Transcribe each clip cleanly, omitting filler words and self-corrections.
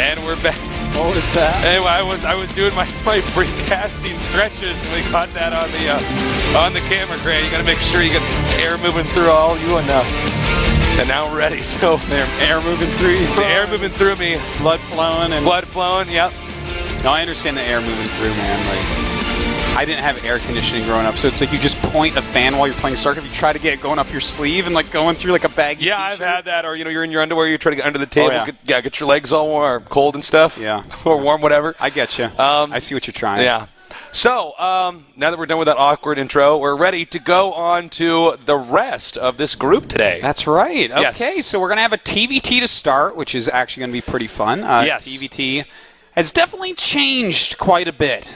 And we're back. What was that? Anyway, I was doing my casting stretches, and we caught that on the camera crane. You got to make sure you get air moving through all you and now we're ready. So Air moving through you. the air moving through me, Blood flowing. blood flowing. Yep. No, I understand the air moving through, man. Like, I didn't have air conditioning growing up, so it's like you just point a fan while you're playing Starcraft. You try to get it going up your sleeve and like going through like a baggy Yeah, t-shirt. I've had that. Or you're in your underwear, you try to get under the table, Oh, yeah. get your legs all warm, or cold and stuff. Yeah. Or warm, whatever. I get you. I see what you're trying. Yeah. So, now that we're done with that awkward intro, we're ready to go on to the rest of this group today. That's right. Okay, Yes. so we're going to have a TVT to start, which is actually going to be pretty fun. Yes. TVT has definitely changed quite a bit.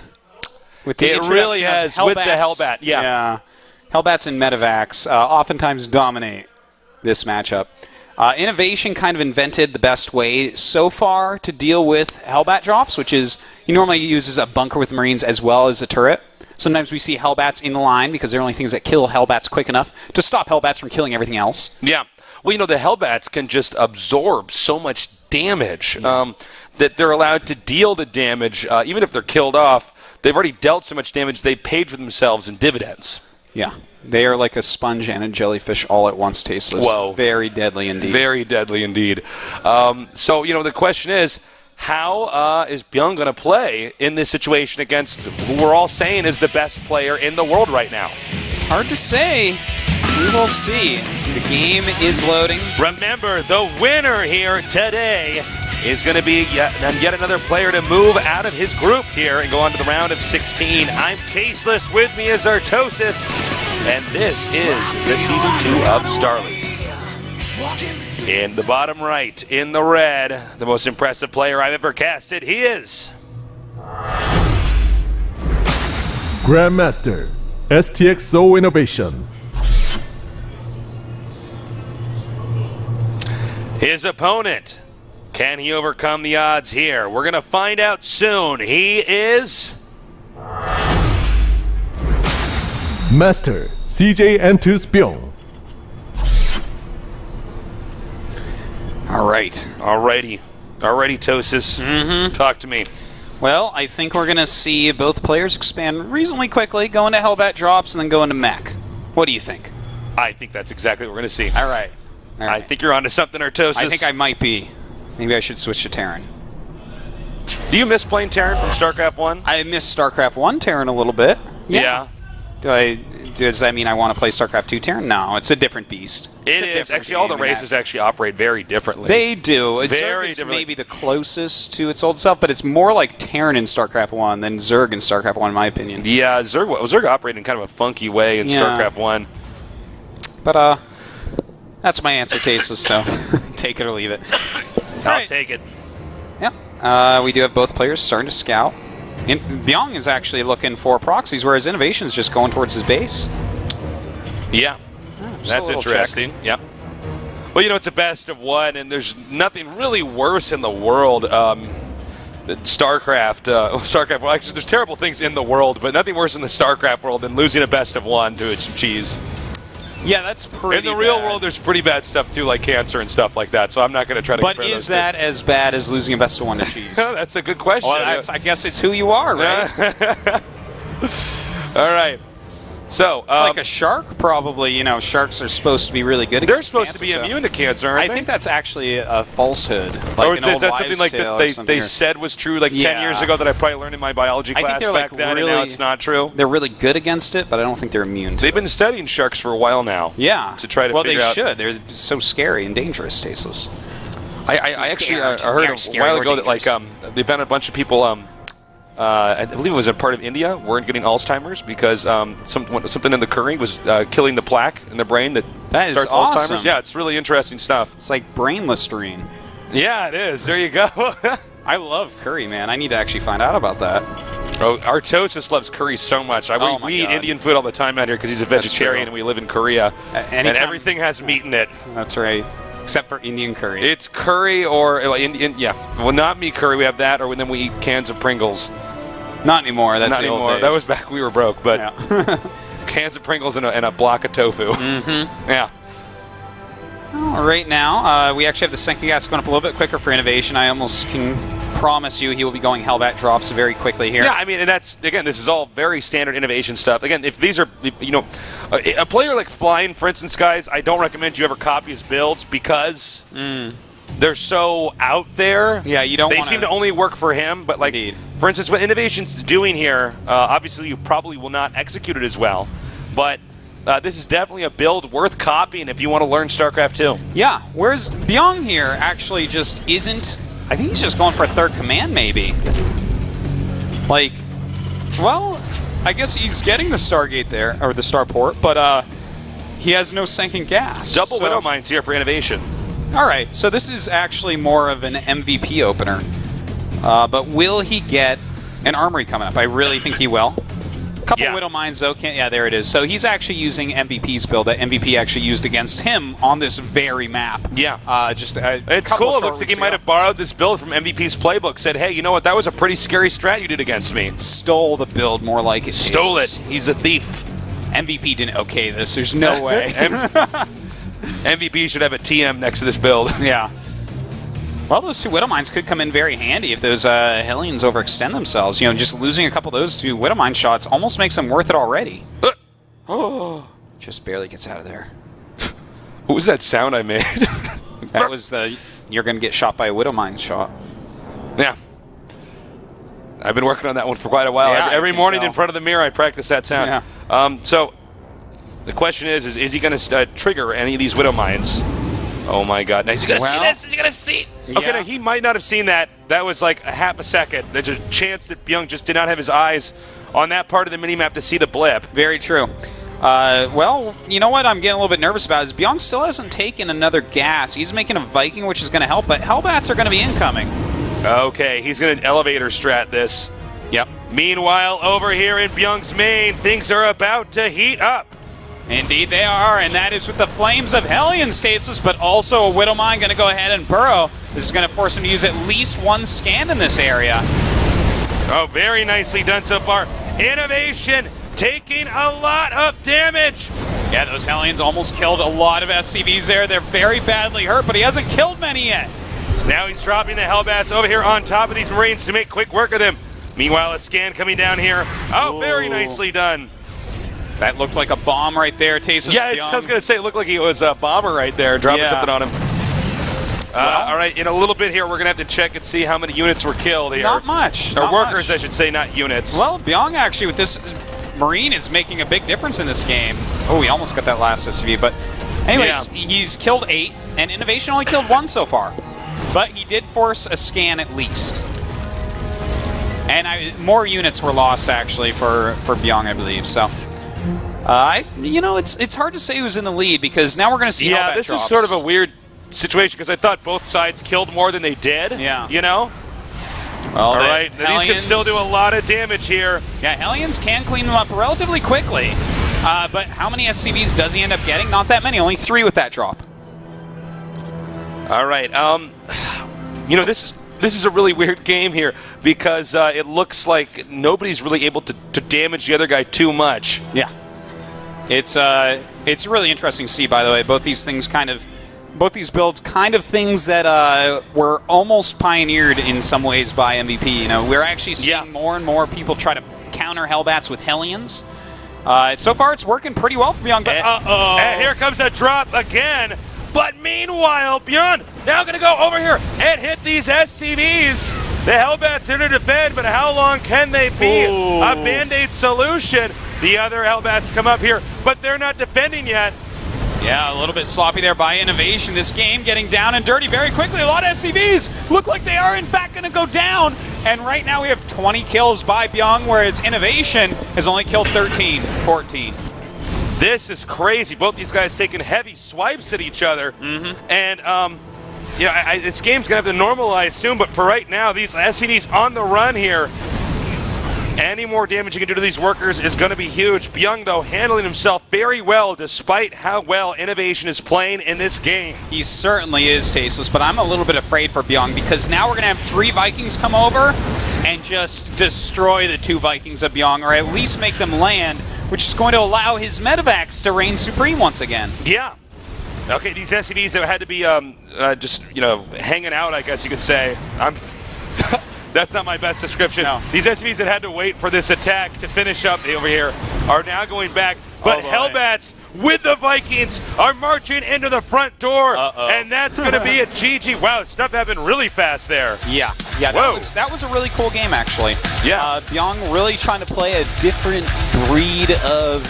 With the It really introduction has, of with the Hellbats. Hellbat, yeah. Hellbats and Medivacs oftentimes dominate this matchup. Innovation kind of invented the best way so far to deal with Hellbat drops, which is he normally uses a bunker with Marines as well as a turret. Sometimes we see Hellbats in the line because they're only things that kill Hellbats quick enough to stop Hellbats from killing everything else. Yeah. Well, the Hellbats can just absorb so much damage that they're allowed to deal the damage, even if they're killed off. They've already dealt so much damage, they paid for themselves in dividends. Yeah. They are like a sponge and a jellyfish all at once, tasteless. Whoa. Very deadly indeed. Very deadly indeed. So, the question is, how is Bbyong going to play in this situation against who we're all saying is the best player in the world right now? It's hard to say. We will see. The game is loading. Remember, the winner here today is going to be yet another player to move out of his group here and go on to the round of 16. I'm Tasteless. With me is Artosis. And this is the Season 2 of StarLeague. In the bottom right, in the red, the most impressive player I've ever casted, he is... Grandmaster, STXO Innovation. His opponent. Can he overcome the odds here? We're going to find out soon. He is... Master, CJ Antus Bbyong. All right. Alrighty, Tosis. Talk to me. Well, I think we're going to see both players expand reasonably quickly, go into Hellbat drops, and then go into mech. What do you think? I think that's exactly what we're going to see. All right. I think you're onto something, Artosis. I think I might be. Maybe I should switch to Terran. Do you miss playing Terran from StarCraft 1? I miss StarCraft 1 Terran a little bit. Yeah. Does that mean I want to play StarCraft 2 Terran? No, it's a different beast. It is. Actually, all the races actually operate very differently. They do. Very Zerg is differently. maybe the closest to its old self, but it's more like Terran in StarCraft 1 than Zerg in StarCraft 1, in my opinion. Yeah, Zerg operated in kind of a funky way in StarCraft 1. But, that's my answer, Tasteless, so take it or leave it. I'll take it. Yep. We do have both players starting to scout. Bbyong is actually looking for proxies, whereas Innovation is just going towards his base. Yeah. Just a That's little interesting. Yep. Well, it's a best of one, and there's nothing really worse in the world than StarCraft. Well, actually, there's terrible things in the world, but nothing worse in the StarCraft world than losing a best of one to some cheese. Yeah, that's pretty In the real bad. world, there's pretty bad stuff, too, like cancer and stuff like that, so I'm not going to try to But compare is those that as bad as losing a best of one to cheese? That's a good question. Well, I guess it's who you are, right? All right. So, like a shark, probably. Sharks are supposed to be really good. They're against supposed cancer, to be so immune to cancer, aren't I they? think that's actually a falsehood. Like or an is old that something wives' like tale that or they something, said was true like 10 years Yeah. ago that I probably learned in my biology I think class they're, back like, then, and really- now it's not true? They're really good against it, but I don't think they're immune to They've been studying sharks for a while now. Yeah. To try to well, figure they out. should. They're so scary and dangerous, Tasteless. I actually They're heard a scary while or ago that like dangerous. they found a bunch of people. I believe it was a part of India weren't getting Alzheimer's because something in the curry was killing the plaque in the brain that That is starts awesome. Alzheimer's. Yeah, it's really interesting stuff. It's like brain Listerine. Yeah, it is. There you go. I love curry, man. I need to actually find out about that. Oh, Artosis loves curry so much. Oh my we eat God. Indian food all the time out here because he's a That's vegetarian true. and we live in Korea. And anytime- everything has meat in it. That's right. Except for Indian curry. It's curry or yeah. Well, not meat curry. We have that, or then we eat cans of Pringles. Not anymore. That's Not the old anymore. days. That was back when we were broke, but Yeah. cans of Pringles and a block of tofu. Mm-hmm. Yeah. Well, right now, we actually have the second gas going up a little bit quicker for Innovation. I almost can promise you he will be going Hellbat drops very quickly here. Yeah, I mean, and that's, again, this is all very standard innovation stuff. Again, if these are, you know, a player like Flying, for instance, guys, I don't recommend you ever copy his builds because they're so out there. Yeah, you don't They wanna... seem to only work for him, but, like, Indeed. for instance, what Innovation's doing here, obviously you probably will not execute it as well, but this is definitely a build worth copying if you want to learn StarCraft 2. Yeah, whereas Bbyong here actually just isn't... I think he's just going for a third command, maybe. Like, well, I guess he's getting the Stargate there, or the Starport, but he has no sinking gas. Double Widow Mines here for Innovation. All right, so this is actually more of an MVP opener. But will he get an Armory coming up? I really think he will. Couple Widow Mines, though. Yeah, there it is. So he's actually using MVP's build that MVP actually used against him on this very map. Yeah. It's cool. It looks like he might have borrowed this build from MVP's playbook. Said, hey, you know what? That was a pretty scary strat you did against me. Stole the build, more like it. Stole it. He's a thief. MVP didn't okay this. There's no way. MVP should have a TM next to this build. Yeah. Well, those two Widow Mines could come in very handy if those Hellions overextend themselves. You know, just losing a couple of those two Widow Mine shots almost makes them worth it already. Oh, just barely gets out of there. What was that sound I made? That was the you're going to get shot by a Widow Mine shot. Yeah. I've been working on that one for quite a while. Yeah, every morning in front of the mirror, I practice that sound. Yeah. So the question is he going to trigger any of these Widow Mines? Oh my God! Now, is he going to see this? Is he going to see? Yeah. Okay, now, he might not have seen that. That was like a half a second. There's a chance that Bbyong just did not have his eyes on that part of the minimap to see the blip. Very true. Well, you know what I'm getting a little bit nervous about is Bbyong still hasn't taken another gas. He's making a Viking, which is going to help, but Hellbats are going to be incoming. Okay, he's going to elevator strat this. Yep. Meanwhile, over here in Byung's main, things are about to heat up. Indeed they are, and that is with the Flames of Hellion stasis, but also a Widow Mine going to go ahead and burrow. This is going to force him to use at least one scan in this area. Oh, very nicely done so far. Innovation taking a lot of damage. Yeah, those Hellions almost killed a lot of SCVs there. They're very badly hurt, but he hasn't killed many yet. Now he's dropping the Hellbats over here on top of these Marines to make quick work of them. Meanwhile, a scan coming down here. Oh, very nicely done. That looked like a bomb right there. Tasis yeah, I was going to say, it looked like he was a bomber right there, dropping something on him. All right, in a little bit here, we're going to have to check and see how many units were killed here. Not much. Or workers, I should say, not units. Well, Bbyong actually, with this Marine, is making a big difference in this game. Oh, he almost got that last SCV, but anyways, he's killed 8, and Innovation only killed 1 so far. But he did force a scan at least. And more units were lost, actually, for Bbyong, I believe, so... you know, it's hard to say who's in the lead because now we're going to see Hellbat this drops. is sort of a weird situation because I thought both sides killed more than they did. Yeah. You know? Well, all right. These can still do a lot of damage here. Yeah, Hellions can clean them up relatively quickly. But how many SCVs does he end up getting? Not that many. Only 3 with that drop. All right. You know, this is a really weird game here because it looks like nobody's really able to damage the other guy too much. Yeah. It's really interesting to see, by the way, both these builds kind of things that were almost pioneered in some ways by MVP. You know, we're actually seeing more and more people try to counter Hellbats with Hellions. So far, it's working pretty well for Bbyong, but and here comes a drop again. But meanwhile, Bbyong now going to go over here and hit these SCVs. The Hellbats are to defend, but how long can they be a Band-Aid solution? The other Hellbats come up here, but they're not defending yet. Yeah, a little bit sloppy there by Innovation. This game getting down and dirty very quickly. A lot of SCVs look like they are, in fact, going to go down. And right now we have 20 kills by Bbyong, whereas Innovation has only killed 13, 14. This is crazy. Both these guys taking heavy swipes at each other. And, yeah, this game's going to have to normalize soon, but for right now, these SCVs on the run here, any more damage you can do to these workers is going to be huge. Bbyong, though, handling himself very well despite how well Innovation is playing in this game. He certainly is, Tasteless, but I'm a little bit afraid for Bbyong because now we're going to have 3 Vikings come over and just destroy the 2 Vikings of Bbyong, or at least make them land, which is going to allow his medevacs to reign supreme once again. Yeah. Okay, these SCVs that had to be just, you know, hanging out, I guess you could say. That's not my best description. No. These SVs that had to wait for this attack to finish up over here are now going back. But Hellbats with the Vikings are marching into the front door. And that's going to be a GG. Wow, stuff happened really fast there. Yeah, that was a really cool game, actually. Yeah. Bbyong really trying to play a different breed of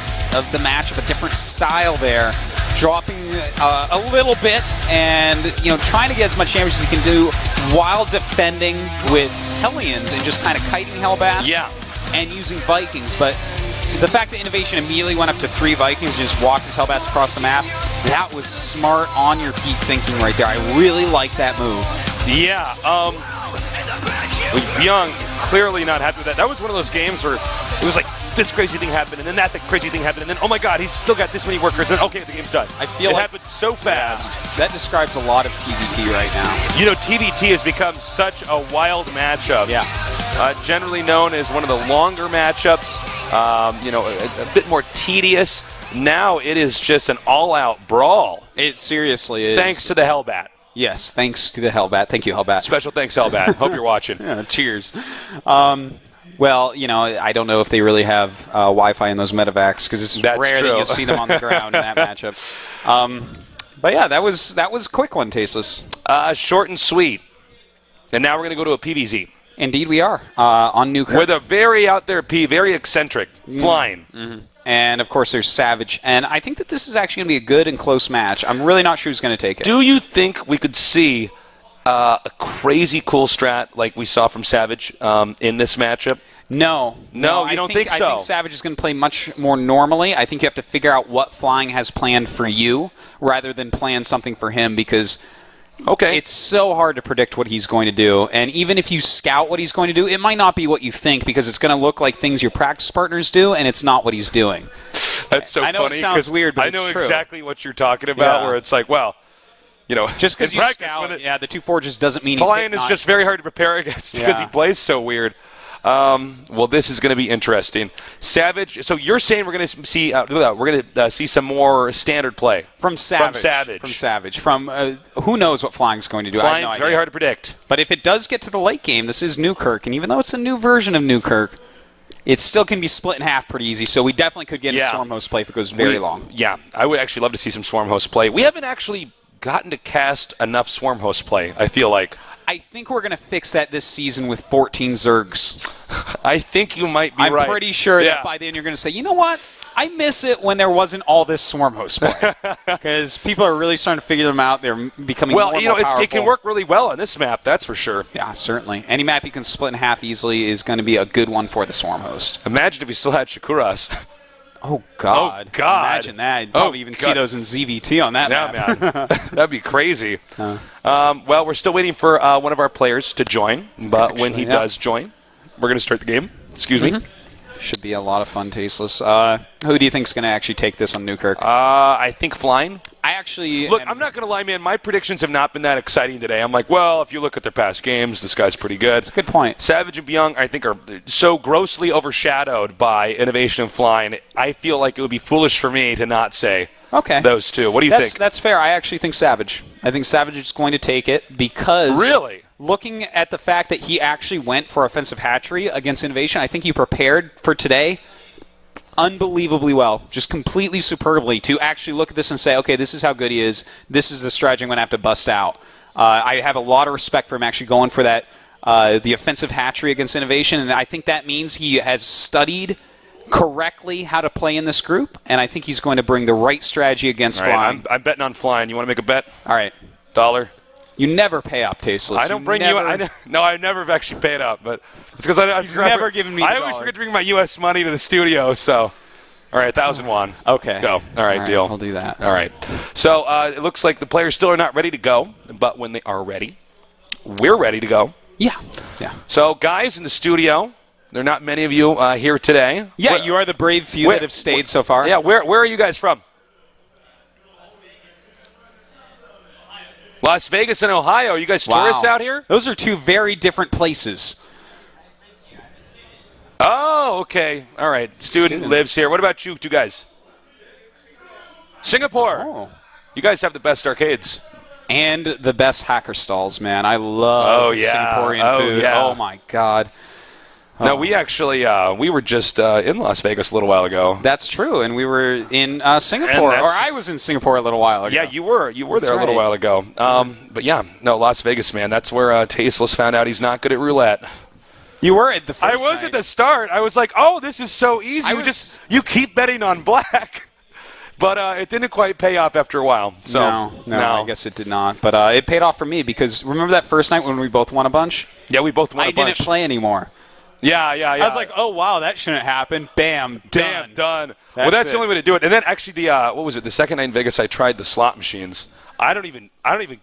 the matchup, a different style there, dropping a little bit and trying to get as much damage as he can do while defending with Hellions and just kind of kiting Hellbats. Yeah. And using Vikings, but the fact that Innovation immediately went up to 3 Vikings and just walked his Hellbats across the map, that was smart on your feet thinking right there. I really like that move. Yeah. Bbyong clearly not happy with that. That was one of those games where it was like this crazy thing happened, and then that crazy thing happened, and then, oh my god, he's still got this many workers, and okay, the game's done. I feel it like happened so fast. That describes a lot of TVT right now. TVT has become such a wild matchup. Yeah. Generally known as one of the longer matchups, a bit more tedious. Now it is just an all-out brawl. It seriously is. Thanks to the Hellbat. Yes, thanks to the Hellbat. Thank you, Hellbat. Special thanks, Hellbat. Hope you're watching. Yeah, cheers. Well, I don't know if they really have Wi-Fi in those medevacs because it's That's rare true. that you'll see them on the ground in that matchup. But yeah, that was a quick one, Tasteless. Short and sweet. And now we're going to go to a PVZ. Indeed, we are on Newkirk. With a very out there very eccentric, flying. Mm-hmm. And of course, there's Savage. And I think that this is actually going to be a good and close match. I'm really not sure who's going to take it. Do you think we could see a crazy cool strat like we saw from Savage in this matchup? No, you don't think so? I think Savage is going to play much more normally. I think you have to figure out what Flying has planned for you rather than plan something for him because it's so hard to predict what he's going to do. And even if you scout what he's going to do, it might not be what you think because it's going to look like things your practice partners do, and it's not what he's doing. That's so funny. I know it sounds weird, but I know it's true. exactly what you're talking about, where it's like, well, just because you practice, scout, the 2 forges doesn't mean Flying is just very hard to prepare against because he plays so weird. Well, this is going to be interesting. Savage. So you're saying we're going to see some more standard play from Savage. From who knows what Flying's going to do? Flying's very hard to predict. But if it does get to the late game, this is Newkirk, and even though it's a new version of Newkirk, it still can be split in half pretty easy. So we definitely could get a Swarm Host play if it goes very long. Yeah, I would actually love to see some Swarm Host play. We haven't actually gotten to cast enough Swarm Host play, I feel like. I think we're going to fix that this season with 14 Zergs. I think you might be right. I'm pretty sure that by then you're going to say, you know what? I miss it when there wasn't all this Swarm Host play. Because people are really starting to figure them out. They're becoming more and more powerful. It can work really well on this map, that's for sure. Yeah, certainly. Any map you can split in half easily is going to be a good one for the Swarm Host. Imagine if we still had Shakuras. Oh, God. Oh, God. Imagine that. You'd probably even see those in ZVT on that map. Man. That'd be crazy. Well, we're still waiting for one of our players to join, but when he does join, we're going to start the game. Excuse me. Should be a lot of fun, Tasteless. Who do you think is going to actually take this on Newkirk? I think Flying. Look, I'm not going to lie, man. My predictions have not been that exciting today. I'm like, well, if you look at their past games, this guy's pretty good. That's a good point. Savage and Bbyong, I think, are so grossly overshadowed by Innovation and Flying. I feel like it would be foolish for me to not say those two. What do you think? That's fair. I actually think Savage. I think Savage is going to take it because... Really? Looking at the fact that he actually went for offensive hatchery against Innovation, I think he prepared for today unbelievably well, just completely superbly, to actually look at this and say, okay, this is how good he is. This is the strategy I'm going to have to bust out. I have a lot of respect for him actually going for that, the offensive hatchery against Innovation, and I think that means he has studied correctly how to play in this group, and I think he's going to bring the right strategy against Flying. I'm betting on Flying. You want to make a bet? All right. $1. You never pay up, Tasteless. I don't bring you. No, I never have actually paid up, but it's because He's never given me. I always forget to bring my U.S. money to the studio. So, all right, 1,000 won. Okay, go. All right, deal. I'll do that. All right. So it looks like the players still are not ready to go, but when they are ready, we're ready to go. Yeah. So, guys in the studio, there are not many of you here today. Yeah, you are the brave few that have stayed so far. Yeah. Where are you guys from? Las Vegas and Ohio. Are you guys tourists out here? Those are two very different places. Oh, okay. All right. Student lives here. What about you two guys? Singapore. Oh. You guys have the best arcades. And the best hacker stalls, man. I love Singaporean food. Yeah. Oh, my God. No, we actually we were just in Las Vegas a little while ago. That's true, and we were in Singapore, or I was in Singapore a little while ago. Yeah, you were there a little while ago. But yeah, no, Las Vegas, man. That's where Tasteless found out he's not good at roulette. You were at the first I was night. at the start. I was like, oh, this is so easy. You keep betting on black. But it didn't quite pay off after a while. So no, I guess it did not. But it paid off for me because remember that first night when we both won a bunch? Yeah, we both won a bunch. I didn't play anymore. Yeah. I was like, oh, wow, that shouldn't happen. Bam, done. Well, that's the only way to do it. And then actually, what was it? The second night in Vegas, I tried the slot machines. I don't even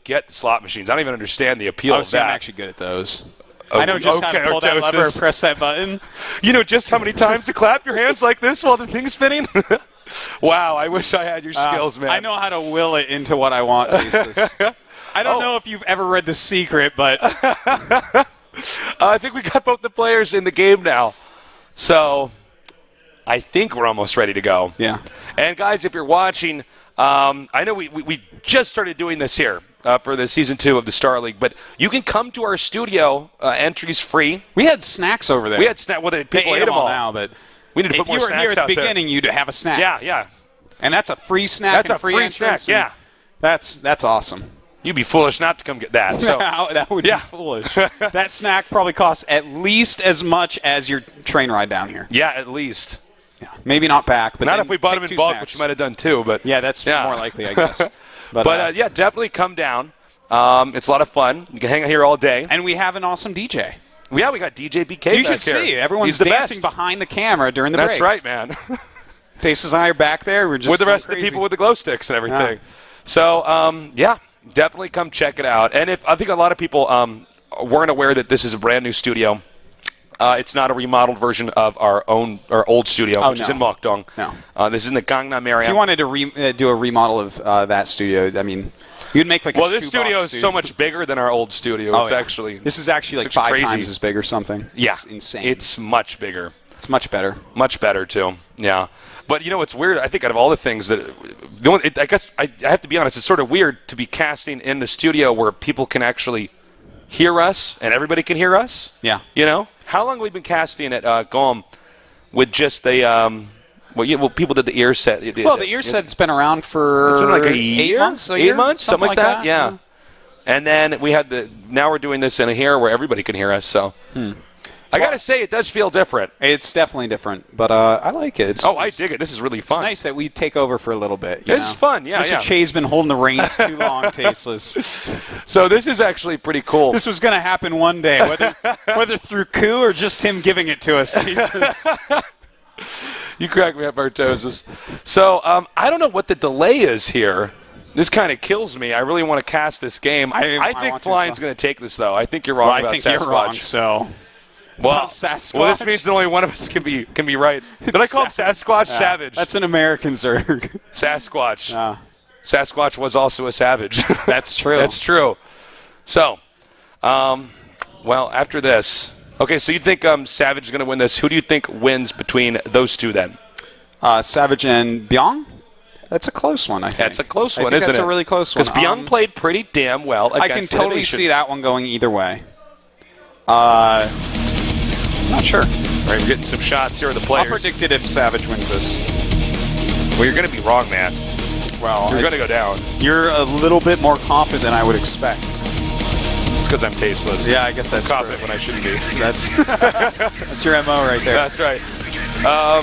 get the slot machines. I don't even understand the appeal of that. I'm actually good at those. I know just how to pull that lever and press that button. You know just how many times to clap your hands like this while the thing's spinning? Wow, I wish I had your skills, man. I know how to will it into what I want, Jesus. I don't know if you've ever read The Secret, but I think we got both the players in the game now. So I think we're almost ready to go. Yeah. And, guys, if you're watching, I know we just started doing this here for the Season 2 of the StarLeague, but you can come to our studio. Entries free. We had snacks over there. We had snacks. Well, people ate them all now, but we need to put more snacks out there. If you were here at the beginning, you'd have a snack. Yeah. And that's a free snack. That's a free snack, yeah. That's awesome. You'd be foolish not to come get that. So that would be foolish. That snack probably costs at least as much as your train ride down here. Yeah, at least. Yeah. Maybe not back, but not if we bought them in bulk, which you might have done too. But yeah, that's more likely, I guess. But yeah, definitely come down. It's a lot of fun. You can hang out here all day. And we have an awesome DJ. Yeah, we got DJ BK. You should see. Everyone's dancing behind the camera during the breaks. That's right, man. Tasteless and I are back there. We're just with the rest of the people with the glow sticks and everything. Yeah. So, yeah, definitely come check it out. And I think a lot of people weren't aware that this is a brand new studio. It's not a remodeled version of our old studio, which is in Mokdong. No. This is in the Gangnam area. If you wanted to do a remodel of that studio, I mean, you'd make like a this studio is so much bigger than our old studio. This is actually like 5 times as big or something. Yeah. It's insane. It's much bigger. It's much better. Much better, too. Yeah. But, you know, it's weird. I think out of all the things that I guess I have to be honest, it's sort of weird to be casting in the studio where people can actually hear us and everybody can hear us. Yeah. You know? How long have we been casting at GOM with just the people did the ear set. The ear set's been around for it's been like a year? 8 months, something like that. Yeah. And then we had now we're doing this in here where everybody can hear us, so. I got to say, it does feel different. It's definitely different, but I like it. I dig it. This is really fun. It's nice that we take over for a little bit. It's fun, yeah. Mr. Che's been holding the reins too long, Tasteless. So this is actually pretty cool. This was going to happen one day, whether through coup or just him giving it to us. You crack me up, Artosis. So I don't know what the delay is here. This kind of kills me. I really want to cast this game. I think Flying's going to take this, though. I think you're wrong about Sasquatch. I think you're wrong, so... Well, this means that only one of us can be right. Did I call him Sasquatch? Savage. That's an American Zerg. Sasquatch. Sasquatch was also a savage. That's true. That's true. So, after this, okay. So you think Savage is going to win this? Who do you think wins between those two then? Savage and Bbyong. That's a close one, I think. That's a close one, isn't it? That's a really close one. Because Bbyong played pretty damn well against I can totally Innovation. see that one going either way. Not sure. All right, we're getting some shots here of the players. I'll predict it if Savage wins this. Well, you're going to be wrong, man. Well, you're going to go down. You're a little bit more confident than I would expect. It's because I'm tasteless. Yeah, I guess that's confident when I shouldn't be. That's your MO right there. That's right. Well,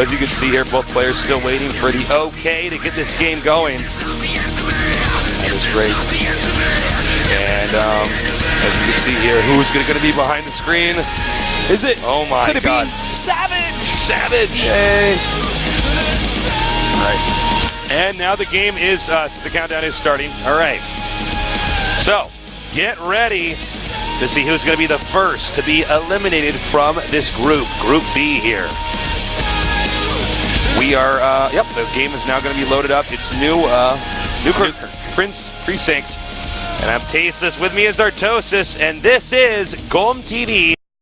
as you can see here, both players still waiting for the okay to get this game going. That is great. And as you can see here, who's going to be behind the screen? Is it? Oh my Could it God! Be Savage. Yay! Right. And now the game is. The countdown is starting. All right. So get ready to see who's going to be the first to be eliminated from this group. Group B here. We are. The game is now going to be loaded up. It's Newkirk Prince Precinct. And I'm Tasteless. With me is Artosis, and this is GOMTV.